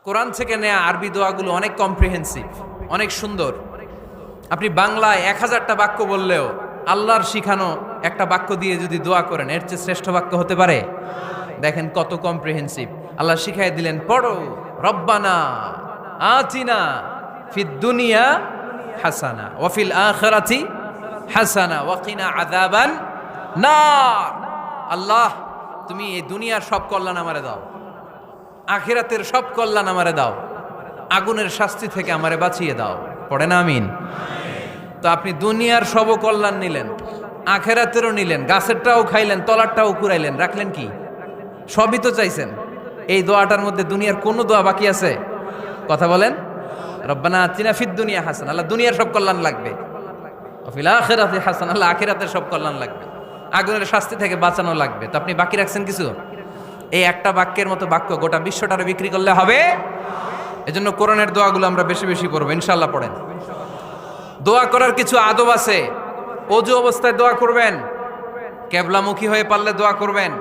কোরআন থেকে নেয়া আরবি দোয়াগুলো অনেক কম্প্রিহেন্সিভ, অনেক সুন্দর। আপনি বাংলায় 1000টা বাক্য বললেও আল্লাহর শিখানো একটা বাক্য দিয়ে যদি দোয়া করেন, এর চেয়ে শ্রেষ্ঠ বাক্য হতে পারে? দেখেন কত কম্প্রিহেন্সিভ। আল্লাহ শিখাই দিলেন, পড়ো রব্বানা আতিনা ফিদ দুনিয়া হাসানা ওয়া ফিল আখিরাতি হাসানা ওয়া কিনা আযাবান নার। আল্লাহ, তুমি এই দুনিয়ার সব কল্যাণ আমারে দাও, আখিরাতের সব কল্যাণ আমারে দাও, আগুনের শাস্তি থেকে আমারে বাঁচিয়ে দাও। পড়েন আমিন। তো আপনি দুনিয়ার সব কল্যাণ নিলেন, আখিরাতেরও নিলেন, গাছেরটাও খাইলেন, তলারটাও কুড়াইলেন, রাখলেন কি? সবই তো চাইছেন। এই দোয়াটার মধ্যে দুনিয়ার কোনো দোয়া বাকি আছে? কথা বলেন। রব্বানা আতিনা ফিদ দুনিয়া হাসানা, আল্লাহ দুনিয়ার সব কল্যাণ লাগবে। ওয়া ফিল আখিরাতি হাসানা, আল্লাহ আখিরাতের সব কল্যাণ লাগবে, আগুনের শাস্তি থেকে বাঁচানো লাগবে। তো আপনি বাকি রাখছেন কিছু? এই একটা বাক্যের মতো বাক্য গোটা বিশ্বটারে বিক্রি করলে হবে? এজন্য কোরআনের দোয়াগুলো আমরা বেশি বেশি পড়বো, ইনশাআল্লাহ। পড়েন। দোয়া করার কিছু আদব আছে। অজু অবস্থায় দোয়া করবেন, কেবলামুখী হয়ে পারলে দোয়া করবেন,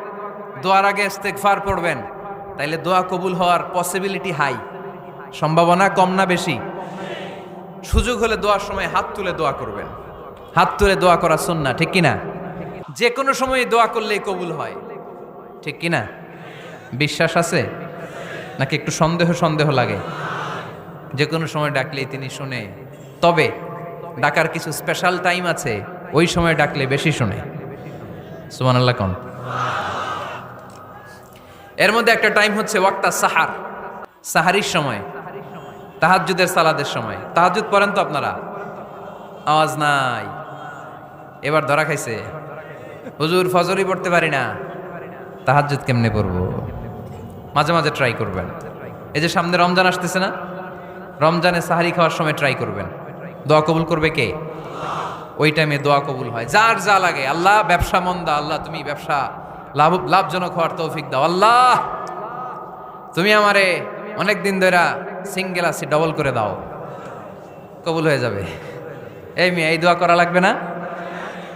দোয়ার আগে ইস্তেগফার পড়বেন, তাইলে দোয়া কবুল হওয়ার পসিবিলিটি হাই, সম্ভাবনা কম না বেশি? সুযোগ হলে দোয়ার সময় হাত তুলে দোয়া করবেন। হাত তুলে দোয়া করা সুন্নাহ, ঠিক কিনা? যে কোনো সময় দোয়া করলেই কবুল হয়, ঠিক কিনা? বিশ্বাস আছে নাকি একটু সন্দেহ সন্দেহ লাগে? যে কোনো সময় ডাকলেই তিনি শুনে, তবে ডাকার কিছু স্পেশাল টাইম আছে, ওই সময় ডাকলে বেশি শুনে। সুবহানাল্লাহ কোন? এর মধ্যে একটা টাইম হচ্ছে ওয়াক্তা সাহার, সাহারির সময়, তাহাজ্জুদের সালাদের সময়। তাহাজ্জুদ পড়েন তো আপনারা? আওয়াজ নাই, এবার ধরা খাইছে। হুজুর ফজরই পড়তে পারি না, তাহাজ্জুদ কেমনে পড়বো? মাঝে মাঝে ট্রাই করবেন। এই যে সামনে রমজান আসতেছে না, রমজানে সাহারি খাওয়ার সময় ট্রাই করবেন। দোয়া কবুল করবে কে? ওই টাইমে দোয়া কবুল হয়। যার যা লাগে, আল্লাহ ব্যবসা মন্দা, আল্লাহ তুমি ব্যবসা লাভজনক হওয়ার তৌফিক দাও, আল্লাহ তুমি আমারে অনেক দিন ধরে সিঙ্গেল আছি, ডবল করে দাও, কবুল হয়ে যাবে। এই মেয়ে, এই দোয়া করা লাগবে না?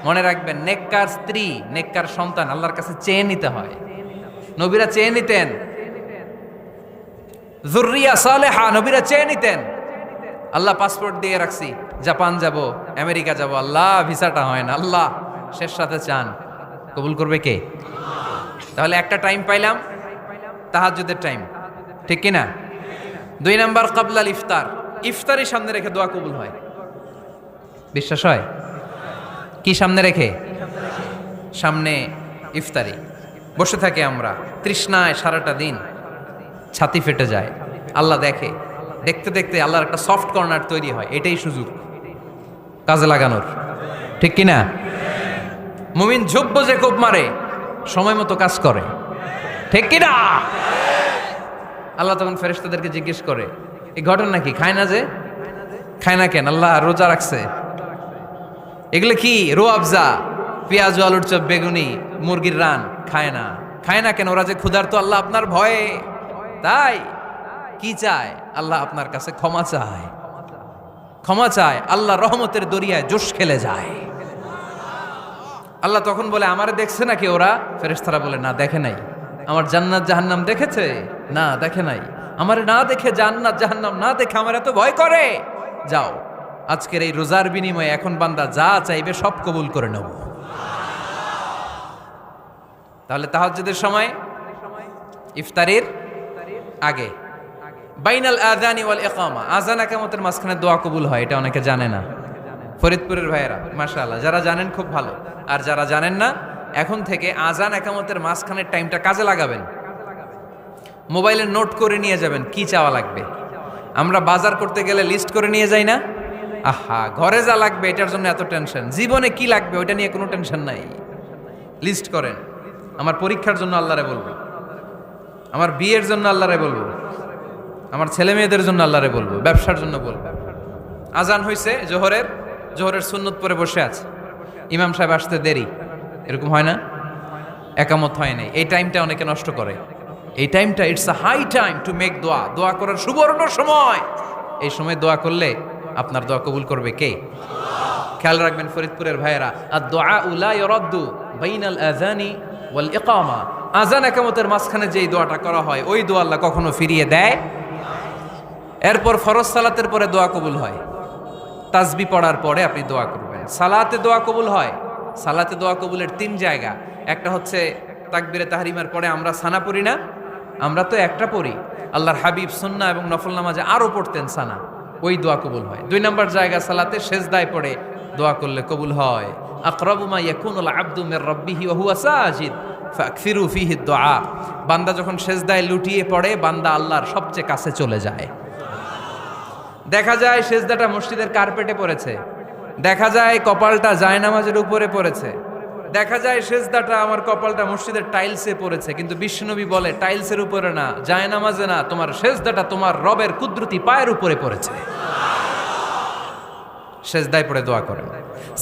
মনে রাখবেন, নেককার স্ত্রী, নেককার সন্তান আল্লাহর কাছে চেয়ে নিতে হয়। নবীরা চেয়ে নিতেন, যুররিয়া সালেহা নবীরা চেয়ে নিতেন। আল্লাহ পাসপোর্ট দিয়ে রাখছি, জাপান যাব, আমেরিকা যাব, আল্লাহ ভিসাটা হয় না, আল্লাহ শেষ সাথে চান, কবুল করবে কে? তাহলে একটা টাইম পাইলাম, তাহাজ্জুদের টাইম, ঠিক কিনা? 2 নাম্বার ক্বাবলাল ইফতার, ইফতারি সামনে রেখে দোয়া কবুল হয়। বিশ্বাস হয়? কি সামনে রেখে? সামনে ইফতারি। বসে থাকি আমরা তৃষ্ণায় সারাটা দিন, ছাতি ফেটে যায়, আল্লাহ দেখে, দেখতে দেখতে আল্লাহর একটা সফট কর্নার তৈরি হয়। এটাই সুযোগ কাজে লাগানোর, ঠিক কিনা? মুমিন ঝোপ যে কোপ মারে, সময় মতো কাজ করে, ঠিক কিনা? আল্লাহ তখন ফেরেশতাদেরকে জিজ্ঞেস করে, এই ঘটনা কি? খায় না যে? খায় না কেন? আল্লাহ রোজা রাখছে। এগুলো কি? রোয়াবজা, পেঁয়াজ, আলুর চপ, বেগুনি, মুরগির রান, খায় না। খায় না কেন? ওরা যে ক্ষুধার্ত, আল্লাহ আপনার ভয়ে। তাই কি চায়? আল্লাহ আপনার কাছে ক্ষমা চায়, ক্ষমা চায়। আল্লাহ রহমতের দরিয়ায় জোশ খেলে যায়। আল্লাহ তখন বলে, আমারে দেখছে নাকি ওরা? ফেরেশতারা বলে, না দেখে নাই। আমার জান্নাত জাহান্নাম দেখেছে? না দেখে নাই। আমারে না দেখে, জান্নাত জাহান্নাম না দেখে আমার এত ভয় করে। যাও, আজকের এই রোজার বিনিময়ে এখন বান্দা যা চাইবে সব কবুল করে নেব। তাহলে তাহাজ্জুদের সময়, ইফতারির আগে, বাইনাল আযানি ওয়াল ইকামা, আযান ইকামতের মাঝখানে দোয়া কবুল হয়। এটা অনেকে জানে না। ফরিদপুরের ভাইয়েরা মাশাআল্লাহ, যারা জানেন খুব ভালো, আর যারা জানেন না, এখন থেকে আযান ইকামতের মাঝখানের টাইমটা কাজে লাগাবেন। মোবাইলে নোট করে নিয়ে যাবেন কি চাওয়া লাগবে। আমরা বাজার করতে গেলে লিস্ট করে নিয়ে যাই না? আহা, ঘরে যা লাগবে এটার জন্য এত টেনশন, জীবনে কি লাগবে ওইটা নিয়ে কোনো টেনশন নাই। লিস্ট করেন। আমার পরীক্ষার জন্য আল্লাহরে বলবো, আমার বিয়ের জন্য আল্লাহরে বলবো, আমার ছেলে মেয়েদের জন্য আল্লাহরে বলবো, ব্যবসার জন্য বলবো। আজান হয়েছে জোহরের, জোহরের সুন্নত পরে বসে আছে, ইমাম সাহেব আসতে দেরি, এরকম হয় না? একামত হয় নাই, এই টাইমটা অনেকে নষ্ট করে। এই টাইমটা it's a high time to make দোয়া, দোয়া করার সুবর্ণ সময়। এই সময় দোয়া করলে আপনার দোয়া কবুল করবে কে? খেয়াল রাখবেন ফরিদপুরের ভাইয়েরা, আর দোয়া লা ইউরাদ্দু বাইনাল আযানি ওয়াল ইকামা, আযান ইকামতের মাঝখানে যেই দোয়াটা করা হয় ওই দোয়া আল্লাহ কখনো ফিরিয়ে দেয় এরপর ফরজ সালাতের পরে দোয়া কবুল হয়, তাসবি পড়ার পরে আপনি দোয়া করবেন। সালাতে দোয়া কবুল হয়, সালাতে দোয়া কবুলের 3 জায়গা। একটা হচ্ছে তাকবীরে তাহরিমার পরে আমরা সানা পড়ি না, আমরা তো একটা পড়ি, আল্লাহর হাবিব সুন্নাহ এবং নফল নামাজে আরও পড়তেন সানা, ওই দোয়া কবুল হয়। 2 নম্বর জায়গা সালাতে সেজদায় পড়ে দোয়া করলে কবুল হয়। আকরাবু মা ইয়াকুনুল আবদু মির রাব্বিহি ওয়া হুয়া সাজিদ ফাকসিরু ফিহি দুআ। বান্দা যখন সেজদায় লুটিয়ে পড়ে বান্দা আল্লাহর সবচেয়ে কাছে চলে যায়। দেখা যায় সেজদাটা মসজিদের কার্পেটে পড়েছে, দেখা যায় কপালটা জায়নামাজের উপরে পড়েছে, দেখা যায় সেজদাটা আমার কপালটা মসজিদের টাইলসে পড়েছে, কিন্তু বিশ্বনবী বলে টাইলসের উপরে না, জায়নামাজে না, তোমার সেজদাটা তোমার রবের কুদরতি পায়ের উপরে পড়েছে। সেজদায় পড়ে দোয়া করেন।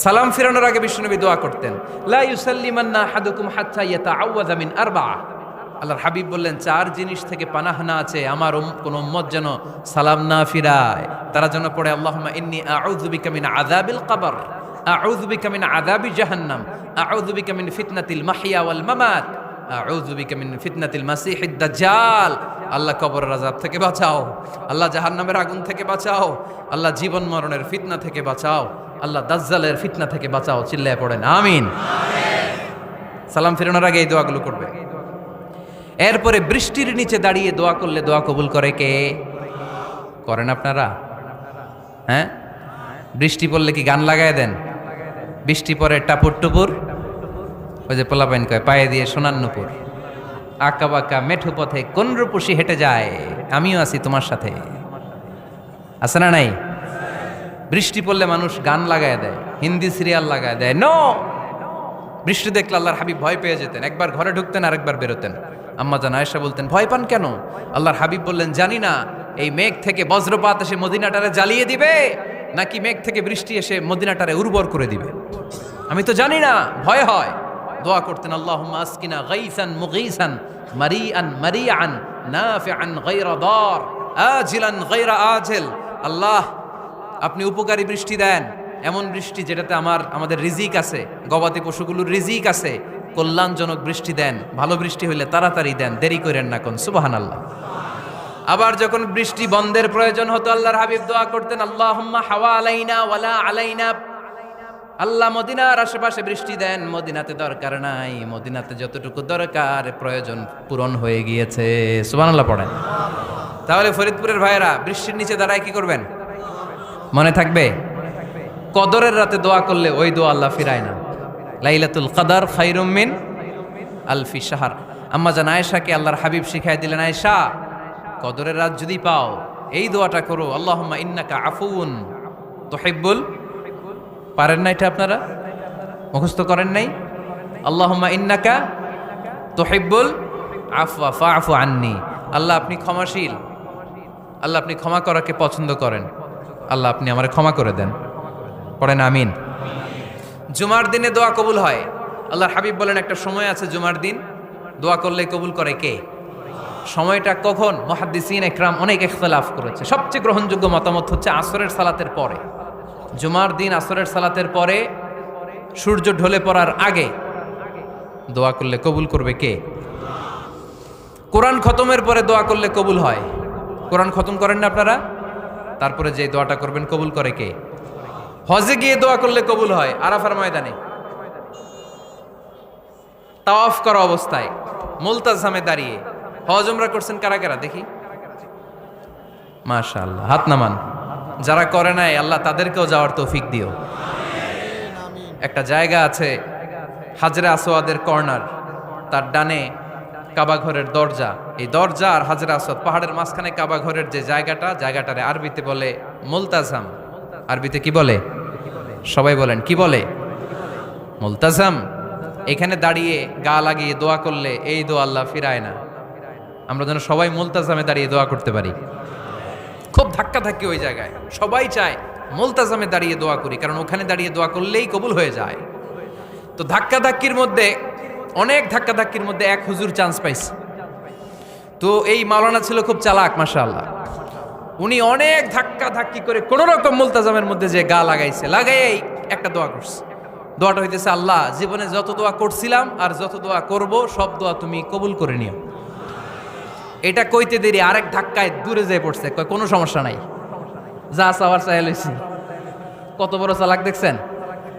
সালাম ফিরানোর আগে বিশ্বনবী দোয়া করতেন, লা ইউসাল্লিমান্না আহাদুকুম হাত্তা ইয়াতাআওয়াযা মিন আরবা'a। আল্লাহর হাবিব বললেন 4 জিনিস থেকে পানাহ না আছে আমার কোন উম্মত যেন সালাম না ফিরায়। তারা যেন পড়ে আল্লাহুম্মা ইন্নী আউযু বিকা মিন আযাবিল কবর, আউযু বিকা মিন আযাবি জাহান্নাম, আউযু বিকা মিন ফিতনাতিল মাহইয়া ওয়াল মামাত, আউযু বিকা মিন ফিতনাতিল মাসিহিদ দাজ্জাল। আল্লাহ কবরের আযাব থেকে বাঁচাও, আল্লাহ জাহান্নামের আগুন থেকে বাঁচাও, আল্লাহ জীবন মরণের ফিতনা থেকে বাঁচাও, আল্লাহ দাজ্জালের ফিতনা থেকে বাঁচাও। চিল্লায় পড়েন আমিন। সালাম ফিরানোর আগে এই দোয়াগুলো করবে। এরপরে বৃষ্টির নিচে দাঁড়িয়ে দোয়া করলে দোয়া কবুল করে কে? করেন আপনারা? হ্যাঁ, বৃষ্টি পড়লে কি গান লাগায় দেন? বৃষ্টি পরে টাপুর টুপুর, ওই যে পোলাপাইন কয় পায়ে দিয়ে সোনার নুপুর, আঁকা বাঁকা মেঠো পথে কোন রূপসী হেঁটে যায়, আমিও আছি তোমার সাথে, আছে না নাই? বৃষ্টি পড়লে মানুষ গান লাগায় দেয়, হিন্দি সিরিয়াল লাগায় দেয়। নো, বৃষ্টি দেখলে আল্লাহর হাবিব ভয় পেয়ে যেতেন, একবার ঘরে ঢুকতেন আর একবার বেরোতেন। আম্মা জান আয়েশা বলতেন, ভয় পান কেন? আল্লাহর হাবিব বললেন, জানি না এই মেঘ থেকে বজ্রপাত এসে মদিনাটারে জ্বালিয়ে দিবে নাকি মেঘ থেকে বৃষ্টি এসে মদিনাটারে উর্বর করে দিবে, আমি তো জানি না, ভয় হয়। দোয়া করতেন, আল্লাহুম্মা আসকিনা গাইসান মুগীসান মারিআন মারিআন নাফিআন গায়রা দার আজিলান গায়রা আজিল। আল্লাহ, আপনি উপকারী বৃষ্টি দেন, এমন বৃষ্টি যেটাতে আমাদের রিজিক আছে, গবাদি পশুগুলোর রিজিক আছে, কল্যাণজনক বৃষ্টি দেন, ভালো বৃষ্টি হইলে তাড়াতাড়ি দেন, দেরি করেন না কোন। সুবহানাল্লাহ। আবার যখন বৃষ্টি বন্ধের প্রয়োজন হতো আল্লাহর হাবিব দোয়া করতেন, আল্লাহুম্মা হাওয়া আলাইনা ওয়ালা আলাইনা। আল্লাহ মদিনার আশেপাশে বৃষ্টি দেন, মদিনাতে দরকার নাই, মদিনাতে যতটুকু দরকার প্রয়োজন পূরণ হয়ে গিয়েছে। সুবহানাল্লাহ পড়েন। তাহলে ফরিদপুরের ভাইয়েরা বৃষ্টির নিচে দাঁড়ায় কি করবেন? মনে থাকবে কদরের রাতে দোয়া করলে ওই দোয়া আল্লাহ ফিরায় না। লাইলাতুল কদর খায়রুম মিন আলফি শাহর। আম্মা জান আয়েশাকে আল্লাহর হাবিব শিখাই দিলেন, আয়েশা কদরের রাত যদি পাও এই দোয়াটা করো, আল্লাহুম্মা ইন্নাকা আফুউন তুহিব্বুল। পারেন না এটা? আপনারা মুখস্থ করেন নাই? আল্লাহুম্মা ইন্নাকা তুহিব্বুল আফওয়া ফাআফু আন্নি। আল্লাহ আপনি ক্ষমাশীল, আল্লাহ আপনি ক্ষমা করাকে পছন্দ করেন, আল্লাহ আপনি আমারে ক্ষমা করে দেন। পড়েন আমিন। জুমার দিনে দোয়া কবুল হয়। আল্লাহর হাবিব বলেন একটা সময় আছে জুমার দিন দোয়া করলে কবুল করে কে? সময়টা কখন? মুহাদ্দিসিন ইকরাম অনেক ইখতিলাফ করেছে। সবচেয়ে গ্রহণযোগ্য মতামত হচ্ছে আসরের সালাতের পরে। জুমার দিন আসরের সালাতের পরে সূর্য ঢলে পড়ার আগে দোয়া করলে কবুল করবে কে? কোরআন খতমের পরে দোয়া করলে কবুল হয়। কোরআন খতম করেন না আপনারা? তারপরে যে দোয়াটা করবেন কবুল করে কে? হজে গিয়ে দোয়া করলে কবুল হয়। আরাফার ময়দানে তাওয়াফ করা অবস্থায় মুলতাজামে দাঁড়িয়ে। হজ উমরা করছেন কারা কারা দেখি? মাশাআল্লাহ, হাত নামান। যারা করে নাই আল্লাহ তাদেরকেও যাওয়ার তৌফিক দিও। একটা জায়গা আছে হাজরে আসওয়াদের কর্নার, তার ডানে কাবা ঘরের দরজা। এই দরজা আর হাজরে আসওয়াদ পাহাড়ের মাঝখানে কাবা ঘরের যে জায়গাটারে আরবিতে বলে মুলতাজাম। আরবিতে কি বলে? সবাই বলেন কি বলে? মুলতাজাম। এখানে দাঁড়িয়ে গা লাগিয়ে দোয়া করলে এই দোয়া আল্লাহ ফিরায় না। আমরা যেন সবাই মুলতাজামে দাঁড়িয়ে দোয়া করতে পারি। খুব ধাক্কা ধাক্কি ওই জায়গায়, সবাই চায় মুলতাজামে দাঁড়িয়ে দোয়া করি, কারণ ওখানে দাঁড়িয়ে দোয়া করলেই কবুল হয়ে যায়। তো ধাক্কা ধাক্কির মধ্যে, অনেক ধাক্কা ধাক্কির মধ্যে এক হুজুর চান্স পাইছে। তো এই মাওলানা ছিল খুব চালাক, মাশাআল্লাহ। উনি অনেক ধাক্কা ধাক্কি করে কোন রকম মুলতাজামের মধ্যে যে গা লাগাইছে, লাগাই একটা দোয়া করছে। দোয়াটা হইতেছে, আল্লাহ জীবনে যত দোয়া করছিলাম আর যত দোয়া করব সব দোয়া তুমি কবুল করে নিও। এটা কইতে দেরি আরেক ধাক্কায় দূরে যেয়ে পড়ছে, কয় কোনো সমস্যা নাই, যা চাওয়ার চাই লইছি। কত বড় চালাক দেখছেন?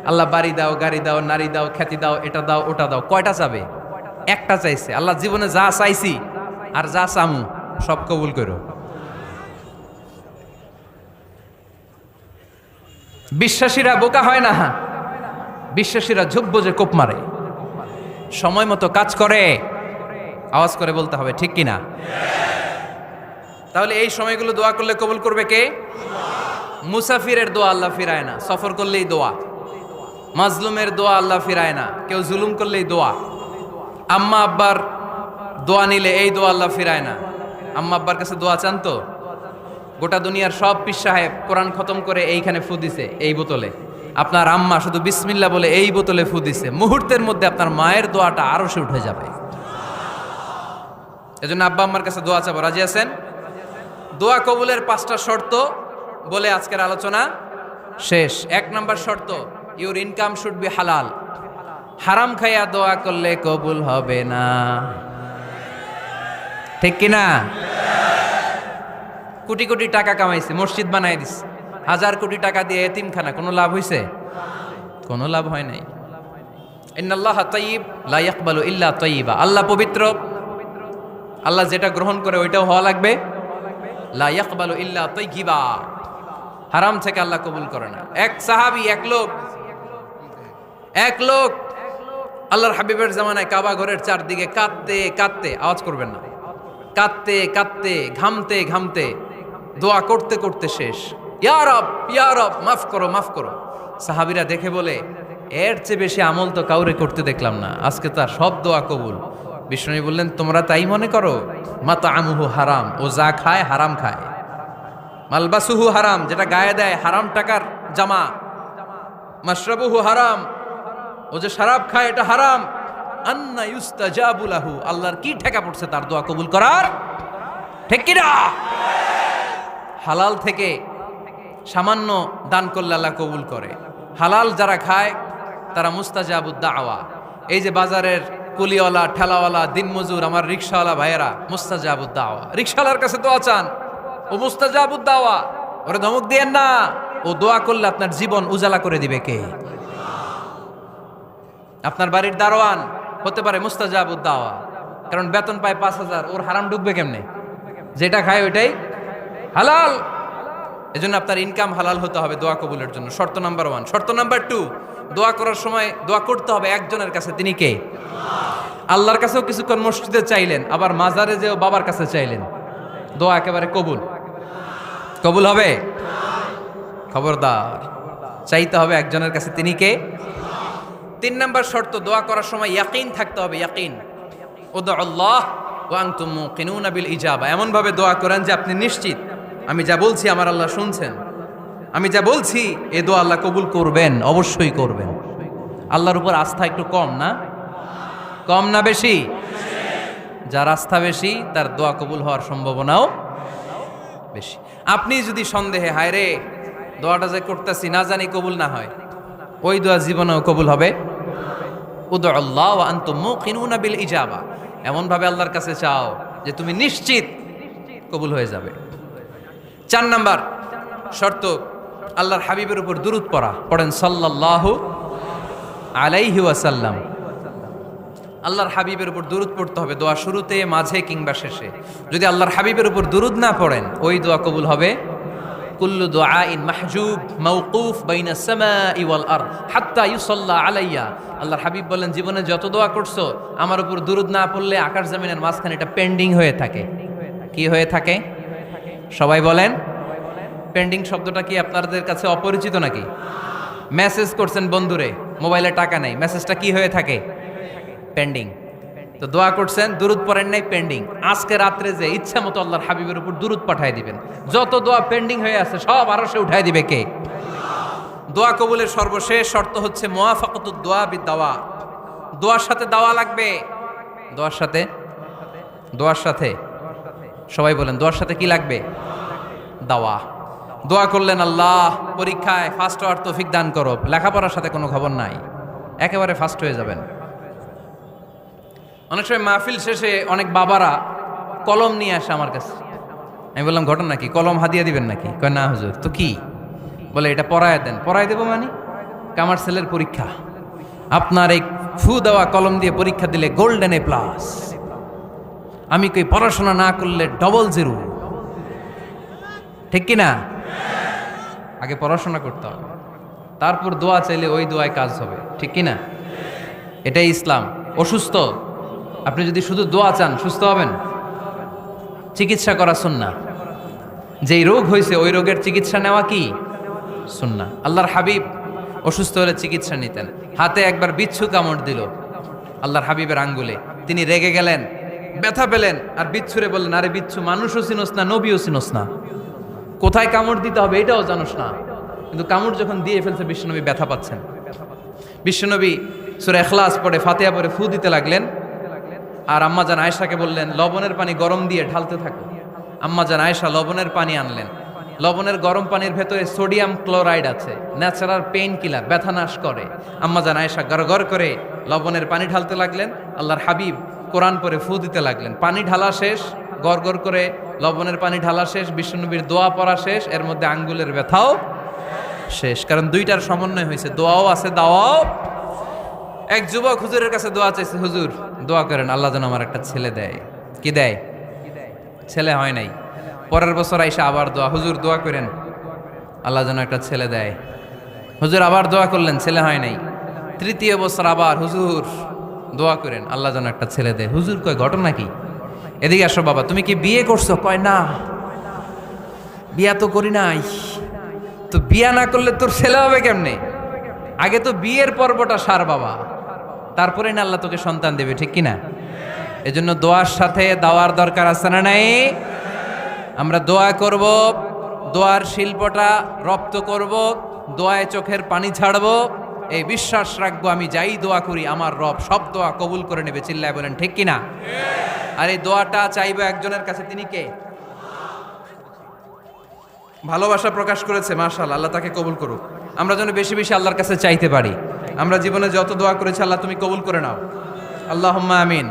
আল্লাহ বাড়ি দাও, গাড়ি দাও, নারী দাও, খ্যাতি দাও, এটা দাও, ওটা দাও, কয়টা চাবে? একটা চাইছে। আল্লাহ জীবনে যা চাইছি আর যা চামু সব কবুল করো। বিশ্বাসীরা বোকা হয় না, বিশ্বাসীরা ঝুব্ব যে কোপ মারে, সময় মতো কাজ করে। আওয়াজ করে বলতে হবে ঠিক কিনা? তাহলে এই সময়গুলো দোয়া করলে কবুল করবে কে? মুসাফিরের দোয়া আল্লাহ ফিরায় না, সফর করলেই দোয়া। মাজলুমের দোয়া আল্লাহ ফিরায় না, কেউ জুলুম করলেই দোয়া। আম্মা আব্বার দোয়া নিলে এই দোয়া আল্লাহ ফিরায় না। আম্মা আব্বার কাছে দোয়া চান তো? গোটা দুনিয়ার সব পীর সাহেব কোরআন খতম করে এইখানে ফু দিছে এই বোতলে, আপনার আম্মা শুধু বিসমিল্লাহ বলে এই বোতলে ফু দিছে, মুহূর্তের মধ্যে আপনার মায়ের দোয়াটা আরো সে উঠে যাবে। এজন্য আব্বা আম্মার কাছে দোয়া চাবো, রাজি আছেন? দোয়া কবুলের 5টা শর্ত বলে আজকের আলোচনা শেষ। 1 নম্বর শর্ত, ইউর ইনকাম শুড বি হালাল। হারাম খাইয়া দোয়া করলে কবুল হবে না, ঠিক কিনা? কোটি কোটি টাকা কামাইছে, মসজিদ বানাই দিছে, 1000 কোটি টাকা দিয়ে এতিমখানা, কোনো লাভ হইছে? কোনো লাভ হয় নাই। ইন্নাল্লাহা তাইয়্যিব লা ইয়াকবালু ইল্লা তাইয়্যিবা। আল্লাহ পবিত্র, আল্লাহ যেটা গ্রহণ করে ওইটাও হওয়া লাগবে। লা ইয়াকবালু ইল্লা তাইয়্যিবা, হারাম থেকে আল্লাহ কবুল করে না। এক সাহাবী, এক লোক আল্লাহর হাবিবের জামানায় কাবা ঘরের চারদিকে কাঁদতে কাঁদতে, আওয়াজ করবেন না, কাঁদতে কাঁদতে, ঘামতে ঘামতে, দোয়া করতে করতে শেষ। ইয়া রব, ইয়া রব, মাফ করো, মাফ করো। সাহাবীরা দেখে বলে, এর চেয়ে বেশি আমল তো কাউরে করতে দেখলাম না, আজকে তার সব দোয়া কবুল। বিষ্ণু বললেন, তোমরা তাই মনে করো? মাতাআমুহু হারাম, ও যা খায় হারাম খায়। মালবাসুহু হারাম, যেটা গায়ে দেয় হারাম টাকার জামা। মাশরাবুহু হারাম, ও যে শরাব খায় এটা হারাম। আন্না ইউস্তাজাবু লাহু, আল্লাহর কি ঠেকা পড়ছে তার দোয়া কবুল করার, ঠিক কি না? হালাল থেকে সামান্য দান করলে আল্লাহ কবুল করে। হালাল যারা খায় তারা মুস্তাজাবুদ দাওয়া। এই যে বাজারের কুলিওয়ালা, ঠেলাওয়ালা, দিনমজুর, আমার রিকশাওয়ালা ভাইয়েরা, মুস্তাজাবুদ দাওয়া। রিকশাওয়ালার কাছে দোয়া চান, ও মুস্তাজাবুদ দাওয়া, ওরে ধমক দিয়েন না। ও দোয়া করলে আপনার জীবন উজালা করে দিবে কে? আপনার বাড়ির দারোয়ান হতে পারে মুস্তাজাবুদ দাওয়া, কারণ বেতন পায় 5000, ওর হারাম ঢুকবে কেমনে? যেটা খায় ওইটাই হালাল। এজন্য আপনার ইনকাম হালাল হতে হবে দোয়া কবুলের জন্য। শর্ত নাম্বার 1। শর্ত নাম্বার 2, দোয়া করার সময় দোয়া করতে হবে একজনের কাছে, তিনি কে? আল্লাহর কাছেও কিছুক্ষণ মসজিদে চাইলেন, আবার মাজারে যেও বাবার কাছে চাইলেন, দোয়া একেবারে কবুল। কবুল হবে? খবরদার, চাইতে হবে একজনের কাছে, তিনি কে? 3 নাম্বার শর্ত, দোয়া করার সময় ইয়াকিন থাকতে হবে। ইয়াকিন, উদউ আল্লাহ ওয়া আনতুম মুকিনুনা বিল ইজাবা। এমন ভাবে দোয়া করেন যে আপনি নিশ্চিত, আমি যা বলছি আমার আল্লাহ শুনছেন, আমি যা বলছি এই দোয়া আল্লাহ কবুল করবেন, অবশ্যই করবেন। আল্লাহর উপর আস্থা একটু কম না? কম না বেশি? যার আস্থা বেশি তার দোয়া কবুল হওয়ার সম্ভাবনাও বেশি। আপনি যদি সন্দেহে, হায় রে দোয়াটা যে করতেছি না জানি কবুল না হয়, ওই দোয়া জীবনেও কবুল হবে। উদউ আল্লাহ ওয়া আনতুম মুকিনুনা বিল ইজাবা, এমন ভাবে আল্লাহর কাছে চাও যে তুমি নিশ্চিত কবুল হয়ে যাবে। 4 নাম্বার শর্ত, আল্লাহর হাবিবের উপর দুরূদ পড়া। পড়েন সাল্লাল্লাহু আলাইহি ওয়াসাল্লাম। আল্লাহর হাবিবের উপর দুরূদ পড়তে হবে দোয়া শুরুতে, মাঝে কিংবা শেষে। যদি আল্লাহর হাবিবের উপর দুরূদ না পড়েন, ওই দোয়া কবুল হবে। কুল্লু দুআইন মাহজুব মাওকুফ বাইনা সামাই ওয়াল আরদ হাত্তা ইউসাল্লা আলাইয়া। আল্লাহর হাবিব বলেন, জীবনে যত দোয়া করছো আমার উপর দুরূদ না পড়লে আকাশ জমিনের মাঝখানে এটা পেন্ডিং হয়ে থাকে। কি হয়ে থাকে? সবাই বলেন। পেন্ডিং শব্দটা কি আপনাদের কাছে অপরিচিত নাকি? মেসেজ করছেন বন্ধুরে, মোবাইলে টাকা নেই, মেসেজটা কি হয়ে থাকে? পেন্ডিং। তো দোয়া করছেন, দুরূদ পড়েন নাই, পেন্ডিং। আজকে রাত্রে যে ইচ্ছা মতো আল্লাহর হাবিবের উপর দুরূদ পাঠায় দিবেন, যত দোয়া পেন্ডিং হয়ে আছে সব আরশে উঠায় দিবে কে? দোয়া কবুলের সর্বশেষ শর্ত হচ্ছে মুওয়াফাকাতুদ দোয়া বিদ-দাওয়া। দোয়ার সাথে দাওয়া লাগবে। দোয়ার সাথে সবাই বলেন, দোয়ার সাথে কি লাগবে? দাওয়া। দোয়া করলেন, আল্লাহ পরীক্ষায় ফার্স্ট হওয়ার তৌফিক দান করো, লেখাপড়ার সাথে কোনো খবর নাই, একেবারে ফার্স্ট হয়ে যাবেন। অনেক সময় মাহফিল শেষে অনেক বাবারা কলম নিয়ে আসে আমার কাছে। আমি বললাম ঘটনা কি, কলম হাদিয়া দিবেন নাকি? কয় না হুজুর। তো কি? বলে এটা পড়ায় দেন। পড়ায় দেবো মানে? আমার ছেলের পরীক্ষা, আপনার এই ফু দেওয়া কলম দিয়ে পরীক্ষা দিলে গোল্ডেন এ প্লাস। আমি কই পড়াশোনা না করলে ডবল জিরো, ঠিক কিনা? আগে পড়াশোনা করতে হবে, তারপর দোয়া চাইলে ওই দোয়ায় কাজ হবে, ঠিক কিনা? এটাই ইসলাম। অসুস্থ আপনি যদি শুধু দোয়া চান সুস্থ হবেন? চিকিৎসা করা সুন্নাহ। যেই রোগ হয়েছে ওই রোগের চিকিৎসা নেওয়া কি সুন্নাহ। আল্লাহর হাবিব অসুস্থ হলে চিকিৎসা নিতেন। হাতে একবার বিচ্ছু কামড় দিল আল্লাহর হাবিবের আঙ্গুলে, তিনি রেগে গেলেন, ব্যথা পেলেন, আর বিচ্ছুরে বললেন, আরে বিচ্ছু, মানুষও চিনোস না, নবীও চিনোস না, কোথায় কামড় দিতে হবে এটাও জানোস না। কিন্তু কামড় যখন দিয়ে ফেলছে বিশ্বনবী ব্যথা পাচ্ছেন। বিশ্বনবী সূরা ইখলাস পড়ে, ফাতিহা পড়ে ফু দিতে লাগলেন। আর আম্মাজান আয়েশাকে বললেন, লবণের পানি গরম দিয়ে ঢালতে থাকো। আম্মাজান আয়েশা লবণের পানি আনলেন। লবণের গরম পানির ভেতরে সোডিয়াম ক্লোরাইড আছে, ন্যাচারাল পেইন কিলার, ব্যথা নাশ করে। আম্মাজান আয়েশা গড়গড় করে লবণের পানি ঢালতে লাগলেন। আল্লাহর হাবিব কোরআন পড়ে ফু দিতে লাগলেন। পানি ঢালা শেষ, গড়গড় করে লবণের পানি ঢালা শেষ, বিশ্বনবীর দোয়া পড়া শেষ, এর মধ্যে আঙ্গুলের ব্যথাও শেষ। কারণ দুইটার সমন্বয় হয়েছে, দোয়াও আছে, দাওয়াও। এক যুবক হুজুরের কাছে দোয়া চাইছে, হুজুর দোয়া করেন আল্লাহ যেন আমার একটা ছেলে দেয়। কি দেয়? ছেলে হয় নাই। পরের বছর আইসা আবার দোয়া, হুজুর দোয়া করেন আল্লাহ যেন একটা ছেলে দেয়। হুজুর আবার দোয়া করলেন, ছেলে হয় নাই। তৃতীয় বছর আবার, হুজুর দোয়া করেন আল্লাহ যেন একটা ছেলে দেয়। হুজুর কয় ঘটনা কি? এদিকে আসো বাবা, তুমি কি বিয়ে করছো? কয় না, বিয়া তো করি নাই। তো বিয়া না করলে তোর ছেলে হবে কেমনে? আগে তো বিয়ের পর্বটা সার বাবা, তারপরে না আল্লাহ তোকে সন্তান দেবে, ঠিক কিনা? এজন্য দোয়ার সাথে দাওয়ার দরকার আছে না নাই? আমরা দোয়া করব, দোয়ার শিল্পটা রপ্ত করব, দোয়ায় চোখের পানি ছাড়ব, এই বিশ্বাস রাখবো আমি যাই দোয়া করি আমার রব সব দোয়া কবুল করে নেবে। চিল্লায় বলেন ঠিক কিনা? আর এই দোয়াটা চাইবো একজনের কাছে, তিনি কে? ভালোবাসা প্রকাশ করেছে, মাশাআল্লাহ, আল্লাহ তাকে কবুল করুক। আমরা যেন বেশি বেশি আল্লাহর কাছে চাইতে পারি। আমরা জীবনে যত দোয়া করেছি আল্লাহ তুমি কবুল করে নাও, আল্লাহুম্মা আমিন।